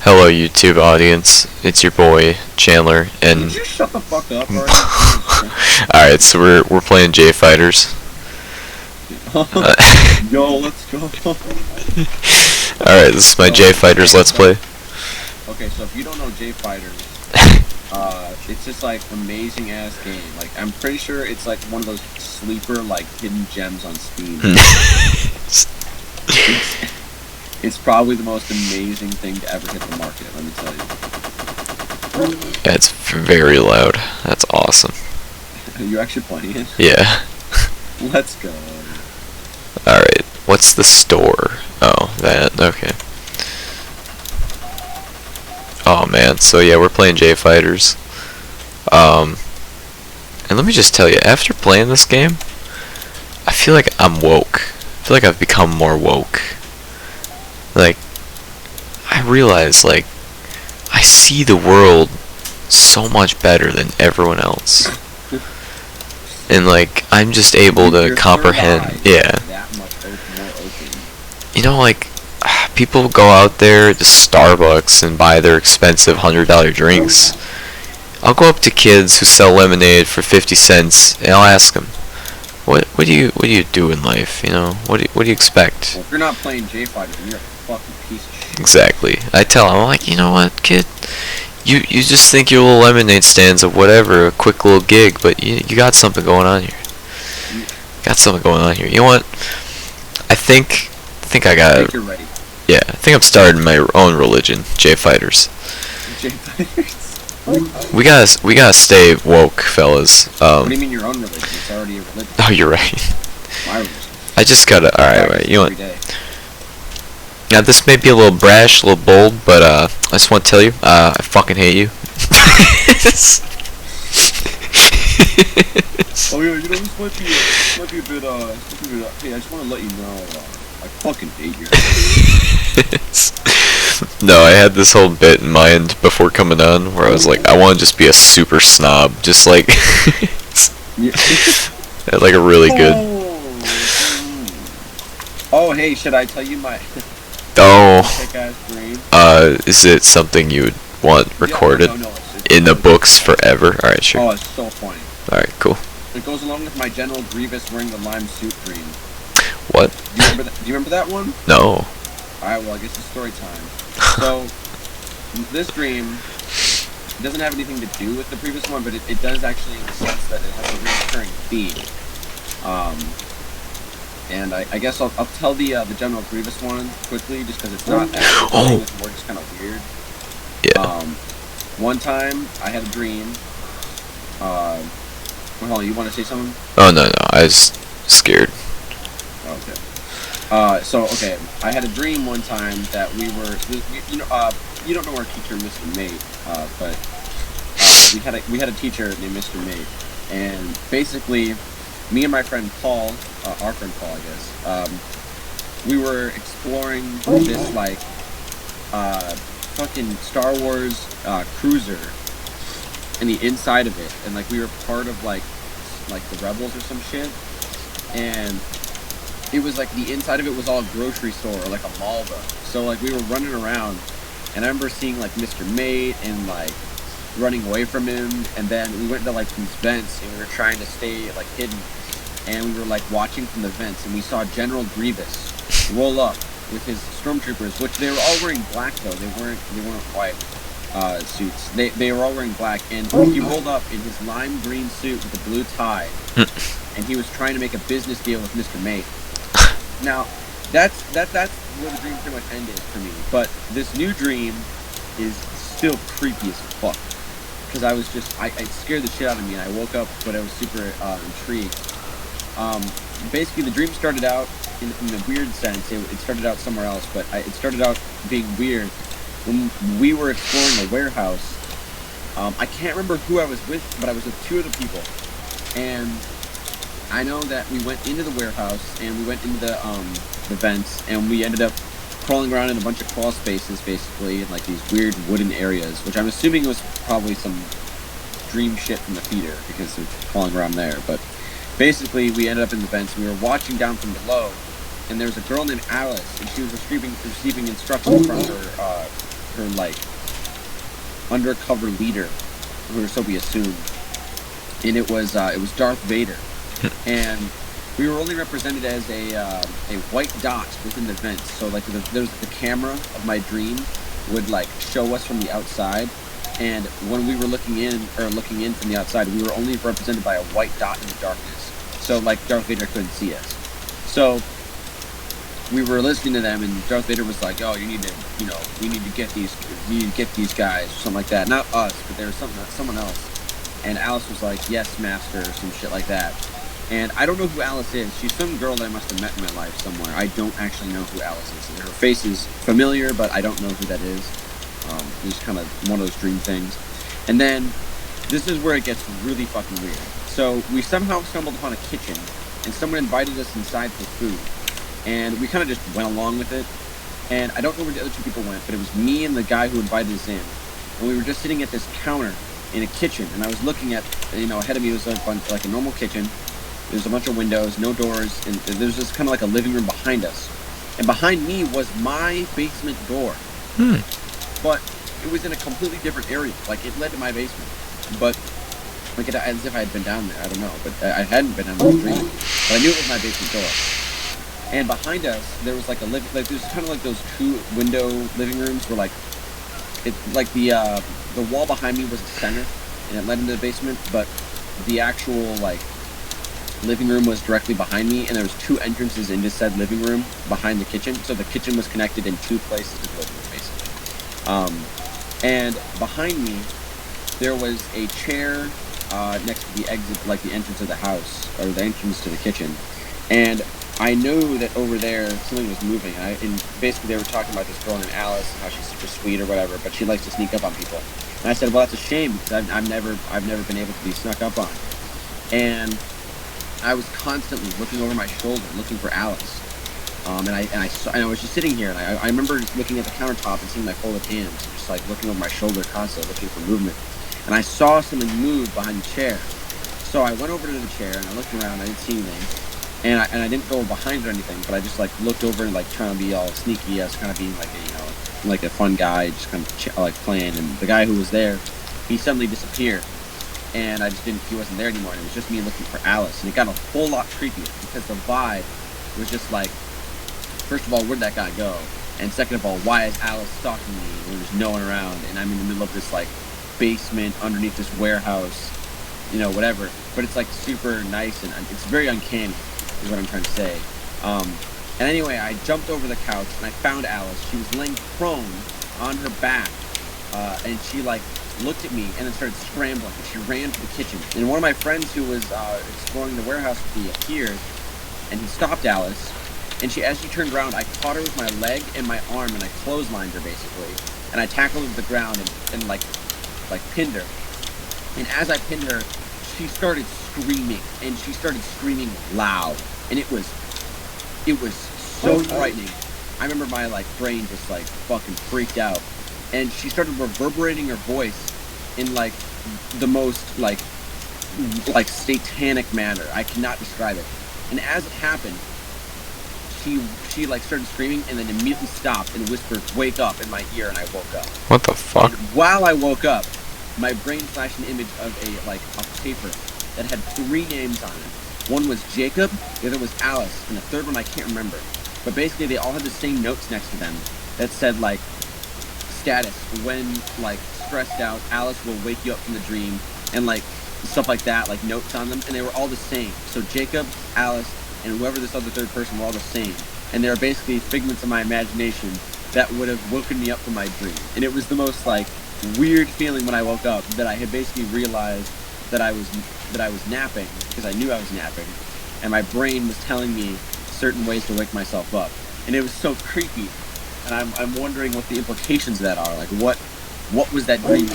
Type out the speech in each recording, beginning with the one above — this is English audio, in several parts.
Hello, YouTube audience. It's your boy Chandler, Would and you shut the fuck up already? all right, so we're playing J Fighters. Uh, Yo, let's go. all right, this is my J Fighters Let's Play. Okay, so if you don't know J Fighters, it's just like amazing ass game. Like I'm pretty sure it's like one of those sleeper like hidden gems on Steam. It's probably the most amazing thing to ever hit the market. Let me tell you. Yeah, it's very loud. That's awesome. Are you actually playing it? Yeah. Let's go. All right. What's the store? Oh, that. Okay. Oh man. So yeah, we're playing J Fighters. And let me just tell you, after playing this game, I feel like I'm woke. I feel like I've become more woke. Like, I realize, like, I see the world so much better than everyone else. And, like, I'm just able to comprehend. Yeah. That much more open. You know, like, people go out there to Starbucks and buy their expensive $100 drinks. I'll go up to kids who sell lemonade for 50 cents, and I'll ask them, what do you do in life? You know, what do you expect? Well, if you're not playing J Fighter, then you're a fucking piece of shit. Exactly. I tell them, I'm like, you know what, kid? You just think your little lemonade stand's of whatever, a quick little gig, but you got something going on here. Got something going on here. You know what? I think I got. I think you're ready. Yeah, I think I'm starting my own religion, J Fighters. J Fighters. We gotta stay woke, fellas. What do you mean your own religion? It's already a religion. Oh, you're right. My religion. I just gotta. All right. You know what? Every day. Now this may be a little brash, a little bold, but I just want to tell you, I fucking hate you. Oh yeah, you know this might be a bit hey, I just want to let you know, I fucking hate you. No, I had this whole bit in mind before coming on, where I was like, I want to just be a super snob, just like, like a really good. Oh hey, should I tell you my Oh, kick-ass dream? is it something you would want recorded No, in the books forever? All right, sure. Oh, it's so funny. All right, cool. It goes along with my General Grievous wearing the lime suit dream. What? Do you remember that one? No. Alright, well I guess it's story time. So, this dream doesn't have anything to do with the previous one, but it does actually in the sense that it has a recurring theme. And I guess I'll tell the General Grievous one quickly, just because it's not actually it's more just kind of weird. Yeah. One time I had a dream. Hold on, you want to say something? Oh no, I was scared. Okay. Okay, I had a dream one time that we don't know our teacher, Mr. Mate, but we had a teacher named Mr. Mate, and basically, me and my friend Paul, our friend Paul, I guess, we were exploring this like fucking Star Wars cruiser, and the inside of it, and like we were part of like the rebels or some shit, and it was like the inside of it was all a grocery store or like a mall though. So like we were running around, and I remember seeing like Mr. Mate and like running away from him, and then we went into like these vents and we were trying to stay like hidden, and we were like watching from the vents, and we saw General Grievous roll up with his stormtroopers, which they were all wearing black though. They weren't white suits. They were all wearing black, and he rolled up in his lime green suit with a blue tie, and he was trying to make a business deal with Mr. Mate. Now, that's where the dream pretty much ended for me. But this new dream is still creepy as fuck, because I was just it scared the shit out of me, and I woke up, but I was super intrigued. Basically, the dream started out in a weird sense. It started out somewhere else, but it started out being weird when we were exploring a warehouse. I can't remember who I was with, but I was with two other people, and I know that we went into the warehouse, and we went into the vents, and we ended up crawling around in a bunch of crawl spaces, basically, in like these weird wooden areas, which I'm assuming was probably some dream shit from the theater, because they're crawling around there. But basically, we ended up in the vents, and we were watching down from below, and there was a girl named Alice, and she was receiving instructions from her her like undercover leader, or so we assumed, and it was Darth Vader, and we were only represented as a white dot within the vents. So like there was the camera of my dream would like show us from the outside, and when we were looking in from the outside, we were only represented by a white dot in the darkness. So like Darth Vader couldn't see us. So we were listening to them, and Darth Vader was like, "Oh, we need to get these guys," or something like that. Not us, but there was someone else. And Alice was like, "Yes, master," or some shit like that. And I don't know who Alice is. She's some girl that I must have met in my life somewhere. I don't actually know who Alice is. Her face is familiar, but I don't know who that is. It's kind of one of those dream things. And then this is where it gets really fucking weird. So we somehow stumbled upon a kitchen, and someone invited us inside for food. And we kind of just went along with it. And I don't know where the other two people went, but it was me and the guy who invited us in. And we were just sitting at this counter in a kitchen, and I was looking at, ahead of me was like a normal kitchen. There's a bunch of windows, no doors, and there's just kind of like a living room behind us. And behind me was my basement door. But it was in a completely different area. Like, it led to my basement. But, like, as if I had been down there. I don't know. But I hadn't been on the street. But I knew it was my basement door. And behind us, there was like there's kind of like those two window living rooms where the wall behind me was a center, and it led into the basement, but the actual like living room was directly behind me, and there was two entrances into said living room behind the kitchen, so the kitchen was connected in two places to the living room, basically. And behind me, there was a chair next to the exit, like the entrance of the house, or the entrance to the kitchen, and I knew that over there something was moving. And basically they were talking about this girl named Alice and how she's super sweet or whatever, but she likes to sneak up on people. And I said, well, that's a shame because I've never been able to be snuck up on. And I was constantly looking over my shoulder, looking for Alice. And I was just sitting here, and I remember looking at the countertop and seeing my folded hands, just like looking over my shoulder constantly, looking for movement. And I saw something move behind the chair. So I went over to the chair and I looked around. I didn't see anything. And I didn't go behind it or anything, but I just like looked over and like trying to be all sneaky. I was kind of being like like a fun guy, just kind of like playing. And the guy who was there, he suddenly disappeared, and he wasn't there anymore. And it was just me looking for Alice, and it got a whole lot creepier because the vibe was just like, first of all, where'd that guy go? And second of all, why is Alice stalking me when there's no one around and I'm in the middle of this like basement underneath this warehouse, whatever. But it's like super nice and it's very uncanny. Is what I'm trying to say. And anyway, I jumped over the couch and I found Alice. She was laying prone on her back, and she like looked at me and then started scrambling. And she ran to the kitchen. And one of my friends who was exploring the warehouse with me appeared, and he stopped Alice. And as she turned around, I caught her with my leg and my arm, and I clotheslined her basically. And I tackled her to the ground and like pinned her. And as I pinned her, she started screaming, and she started screaming loud, and it was so frightening. I remember my like brain just like fucking freaked out, and she started reverberating her voice in like the most like satanic manner. I cannot describe it. And as it happened, she like started screaming and then immediately stopped and whispered, "Wake up," in my ear, and I woke up. What the fuck? And while I woke up, my brain flashed an image of a paper that had 3 names on it. One was Jacob, the other was Alice, and the third one I can't remember. But basically they all had the same notes next to them that said like, status, when like stressed out, Alice will wake you up from the dream, and like stuff like that, like notes on them, and they were all the same. So Jacob, Alice, and whoever this other third person were all the same. And they were basically figments of my imagination that would have woken me up from my dream. And it was the most like weird feeling when I woke up that I had basically realized that I was napping because I knew I was napping, and my brain was telling me certain ways to wake myself up, and it was so creepy. And I'm wondering what the implications of that are. Like what was that dream?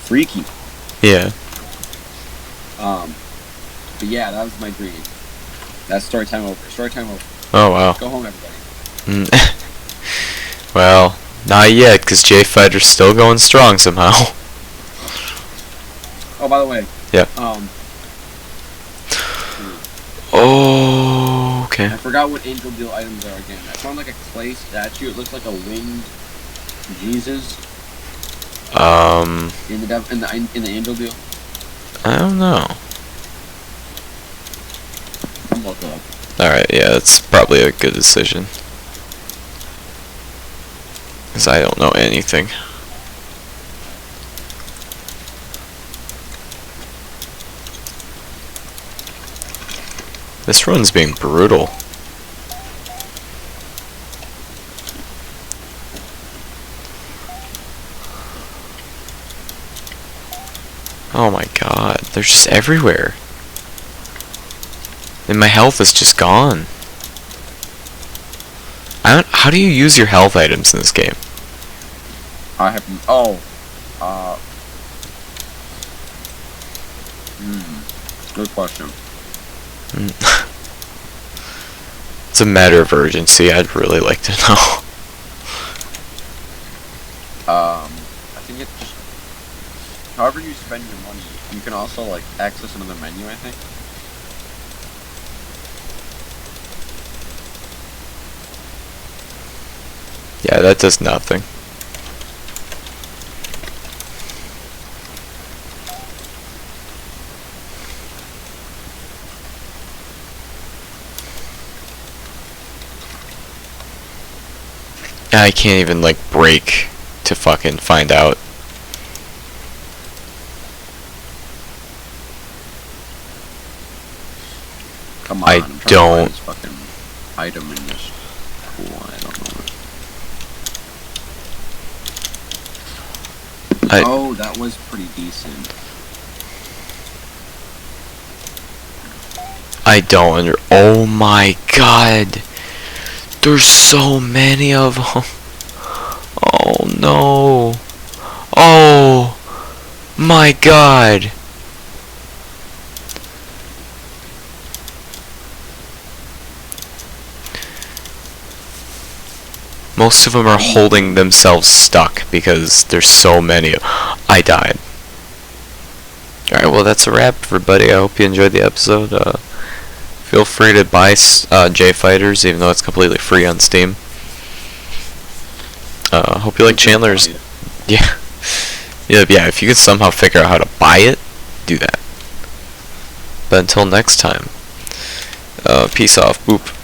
Freaky. Yeah. But yeah, that was my dream. That's story time over. Story time over. Oh wow. Go home, everybody. Well, not yet, because J Fighter's still going strong somehow. Oh, by the way. Yeah. Oh, okay. I forgot what Angel Deal items are again. I found like a clay statue. It looks like a winged Jesus Um, in the angel deal? I don't know. I'm look up. Alright, yeah, that's probably a good decision. Because I don't know anything. This run's being brutal. Oh my god, they're just everywhere. And my health is just gone. How do you use your health items in this game? I have. Oh. Good question. It's a matter of urgency, I'd really like to know. I think it's just. However you spend your money, you can also, like, access another menu, I think. Yeah, that does nothing. I can't even, like, break to fucking find out. Come on, I I'm trying to don't- find this fucking item in this pool. I don't know. Oh, that was pretty decent. I don't oh my god. There's so many of them. Oh no. Oh my god. Most of them are holding themselves stuck because there's so many. I died. Alright, well that's a wrap, everybody. I hope you enjoyed the episode. Feel free to buy J Fighters, even though it's completely free on Steam. Hope you like Chandler's. Yeah. Yeah, if you could somehow figure out how to buy it, do that. But until next time, peace off, boop.